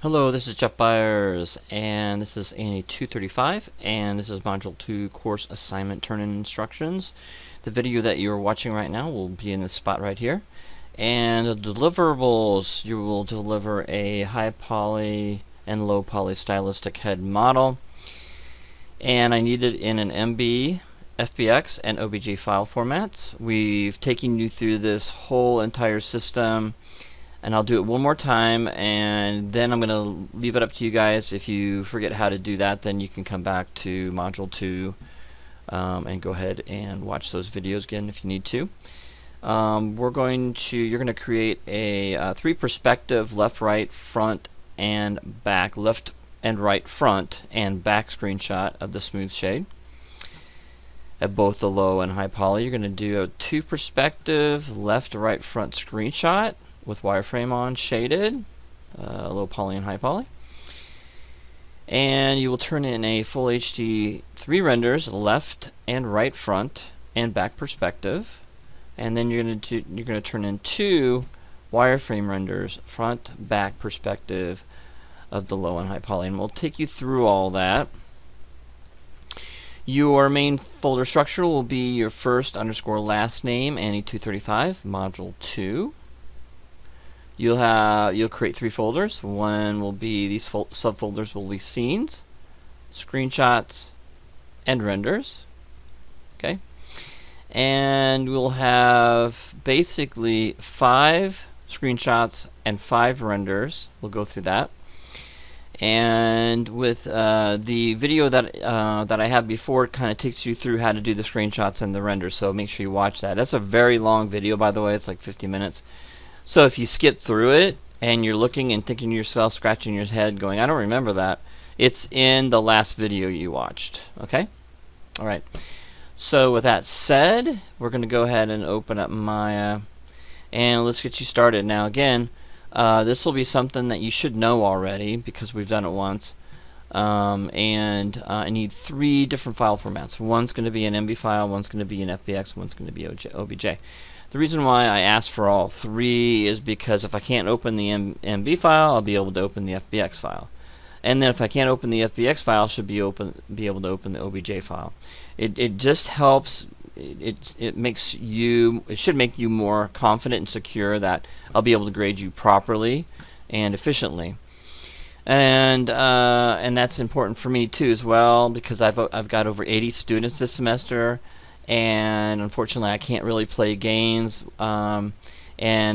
Hello, this is Jeff Byers, and this is ANA 235, and this is Module 2 Course Assignment Turn-in Instructions. The video that you're watching right now will be in this spot right here. And the deliverables, you will deliver a high poly and low poly stylistic head model. And I need it in an MB, FBX, and OBJ file formats. We've taken you through this whole entire system, and I'll do it one more time, and then I'm going to leave it up to you guys. If you forget how to do that, then you can come back to Module 2 and go ahead and watch those videos again if you need to. You're going to create a 3 perspective left, right, front, and back, left and right, front, and back screenshot of the smooth shade at both the low and high poly. You're going to do a 2 perspective left, right, front screenshot with wireframe on, shaded, low poly and high poly. And you will turn in a full HD 3 renders, left and right front and back perspective. And then you're going to turn in 2 wireframe renders, front, back perspective of the low and high poly. And we'll take you through all that. Your main folder structure will be your first _ last name, ANA235, Module 2. You'll create 3 folders. One will be, these subfolders will be scenes, screenshots, and renders. Okay, and we'll have basically 5 screenshots and 5 renders. We'll go through that. And with the video that I have before, it kind of takes you through how to do the screenshots and the renders, so make sure you watch that. That's a very long video, by the way. It's like 50 minutes. So if you skip through it and you're looking and thinking to yourself, scratching your head, going, I don't remember that, it's in the last video you watched. Okay? Alright. So with that said, we're going to go ahead and open up Maya, and let's get you started. Now again, this will be something that you should know already because we've done it once. I need 3 different file formats. One's going to be an MB file, one's going to be an FBX, one's going to be OBJ. The reason why I asked for all 3 is because if I can't open the MB file, I'll be able to open the FBX file. And then if I can't open the FBX file, I should be able to open the OBJ file. It just helps. It should make you more confident and secure that I'll be able to grade you properly and efficiently. And that's important for me too as well, because I've got over 80 students this semester, and unfortunately I can't really play games, and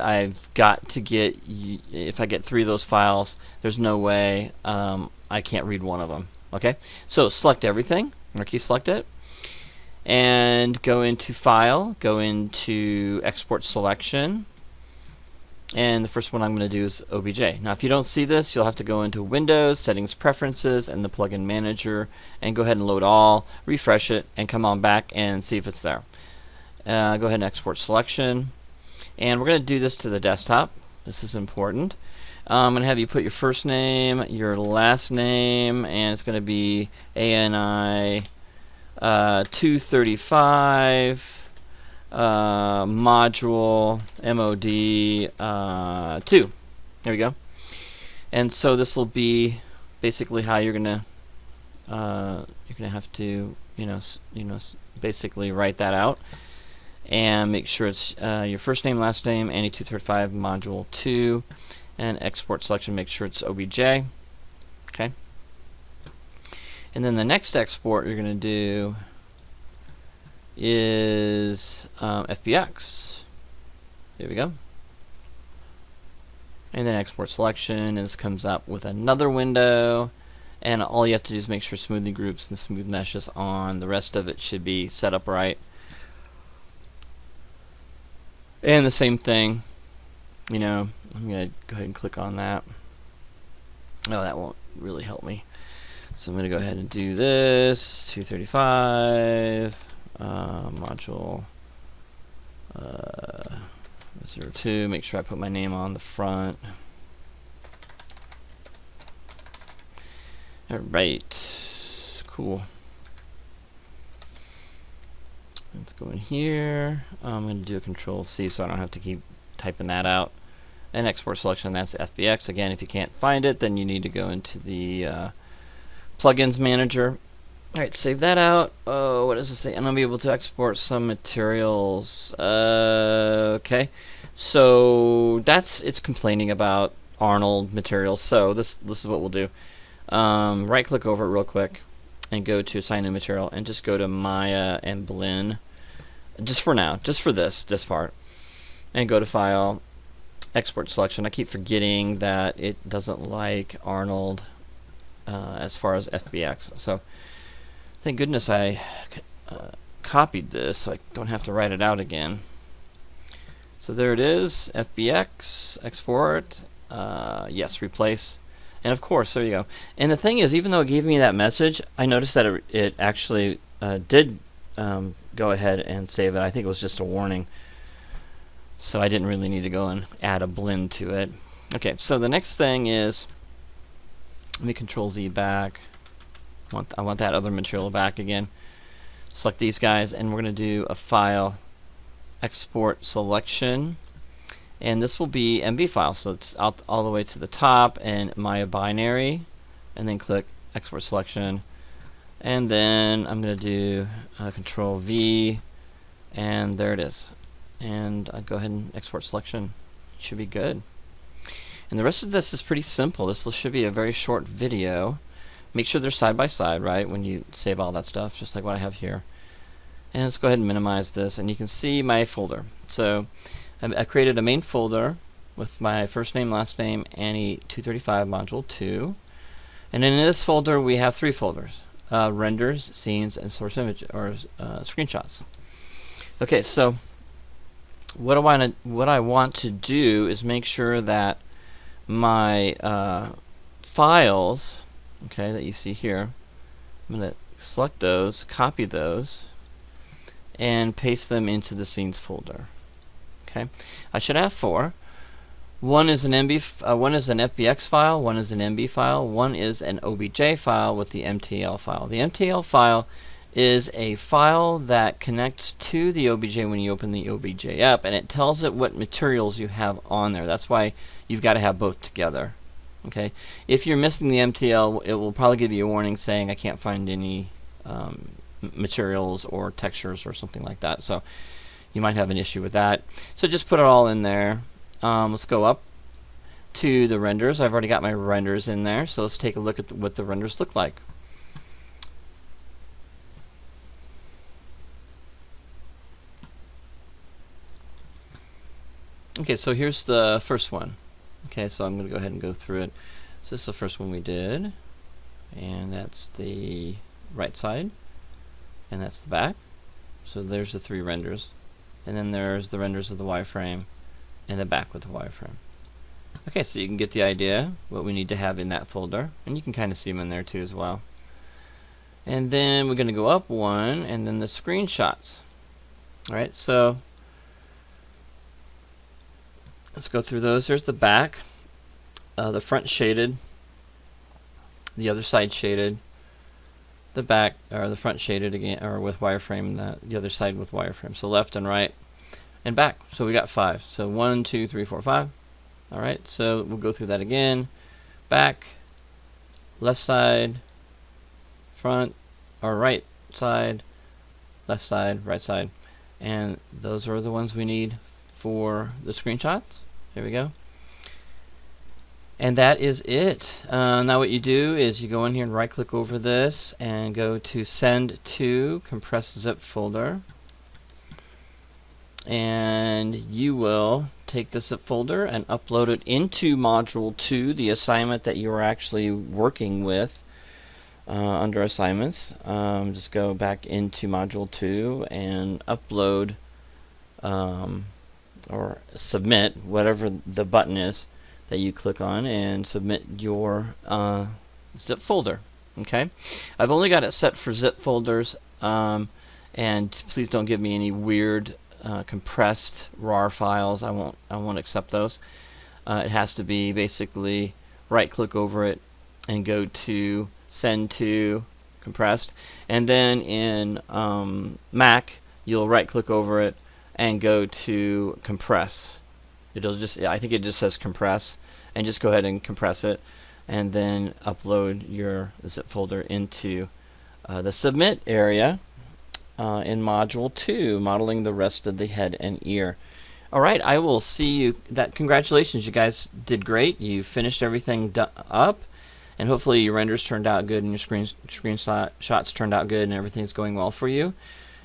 I've got to get, if I get 3 of those files, there's no way I can't read one of them. Okay, so select everything, marquee select it, and go into File, go into Export Selection, and the first one I'm going to do is OBJ. Now if you don't see this, you'll have to go into Windows, Settings, Preferences, and the Plugin Manager, and go ahead and load all, refresh it, and come on back and see if it's there. Go ahead and Export Selection, and we're going to do this to the desktop. This is important. I'm going to have you put your first name, your last name, and it's going to be ANI 235 module MOD 2. There we go. And so this will be basically how you're gonna have to basically write that out, and make sure it's your first name, last name, ANI235 module 2, and export selection, make sure it's OBJ. Okay. And then the next export you're going to do is FBX. There we go. And then export selection, and this comes up with another window, and all you have to do is make sure smoothly groups and smooth mesh is on. The rest of it should be set up right. And the same thing, I'm going to go ahead and click on that. Oh, that won't really help me. So I'm going to go ahead and do this, 235, module 02, make sure I put my name on the front. Alright, cool. Let's go in here. I'm going to do a Control C so I don't have to keep typing that out. and export selection, that's FBX. Again, if you can't find it, then you need to go into the plugins manager. Alright, save that out. Oh, what does it say? I'm going to be able to export some materials. Okay. So it's complaining about Arnold materials. So this is what we'll do. Right click over it real quick and go to assign new material and just go to Maya and Blinn. Just for now, just for this part. And go to File, Export Selection. I keep forgetting that it doesn't like Arnold as far as FBX. So thank goodness I copied this so I don't have to write it out again. So there it is, FBX, export, yes, replace, and of course, there you go. And the thing is, even though it gave me that message, I noticed that it actually did go ahead and save it. I think it was just a warning. So I didn't really need to go and add a blend to it. Okay, so the next thing is, let me Control Z back. I want that other material back again. Select these guys, and we're going to do a file, export selection, and this will be MB file. So it's out all the way to the top, and Maya binary, and then click export selection, and then I'm going to do Control V, and there it is. And I'll go ahead and export selection. Should be good. And the rest of this is pretty simple. This should be a very short video. Make sure they're side by side, right, when you save all that stuff, just like what I have here. And let's go ahead and minimize this, and you can see my folder. So I created a main folder with my first name, last name, Annie 235 module 2. And in this folder we have 3 folders: renders, scenes, and source image or screenshots. Okay, so what I want to do is make sure that my files, okay, that you see here, I'm going to select those, copy those, and paste them into the scenes folder. Okay, I should have 4. One is an FBX file, one is an MB file, one is an OBJ file with the MTL file. The MTL file is a file that connects to the OBJ when you open the OBJ app, and it tells it what materials you have on there. That's why you've got to have both together. Okay, if you're missing the MTL, it will probably give you a warning saying I can't find any materials or textures or something like that. So you might have an issue with that. So just put it all in there. Let's go up to the renders. I've already got my renders in there, so let's take a look at what the renders look like. Okay, so here's the first one. Okay, so I'm going to go ahead and go through it. So this is the first one we did, and that's the right side, and that's the back. So there's the 3 renders, and then there's the renders of the wireframe and the back with the wireframe. Okay, so you can get the idea what we need to have in that folder, and you can kind of see them in there too as well. And then we're going to go up one, and then the screenshots. Alright, so let's go through those. There's the back, the front shaded, the other side shaded, the back or the front shaded again, or with wireframe, the other side with wireframe. So left and right and back. So we got 5. So 1, 2, 3, 4, 5. All right. So we'll go through that again. Back, left side, front or right side, left side, right side, and those are the ones we need for the screenshots. There we go. And that is it. Now what you do is you go in here and right click over this and go to send to compressed zip folder, and you will take the zip folder and upload it into module 2, the assignment that you are actually working with under assignments. Just go back into module 2 and upload or submit, whatever the button is that you click on, and submit your zip folder. Okay, I've only got it set for zip folders, and please don't give me any weird compressed RAR files. I won't accept those. It has to be basically right click over it and go to send to compressed, and then in Mac you'll right click over it and go to compress, It'll just, I think it just says compress, and just go ahead and compress it, and then upload your zip folder into the submit area in module 2, modeling the rest of the head and ear. Alright, I will see you. Congratulations, you guys did great. You finished everything up, and hopefully your renders turned out good and your screenshots turned out good and everything's going well for you.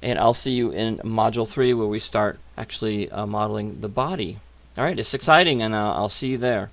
And I'll see you in module 3 where we start actually modeling the body. Alright, it's exciting, and I'll see you there.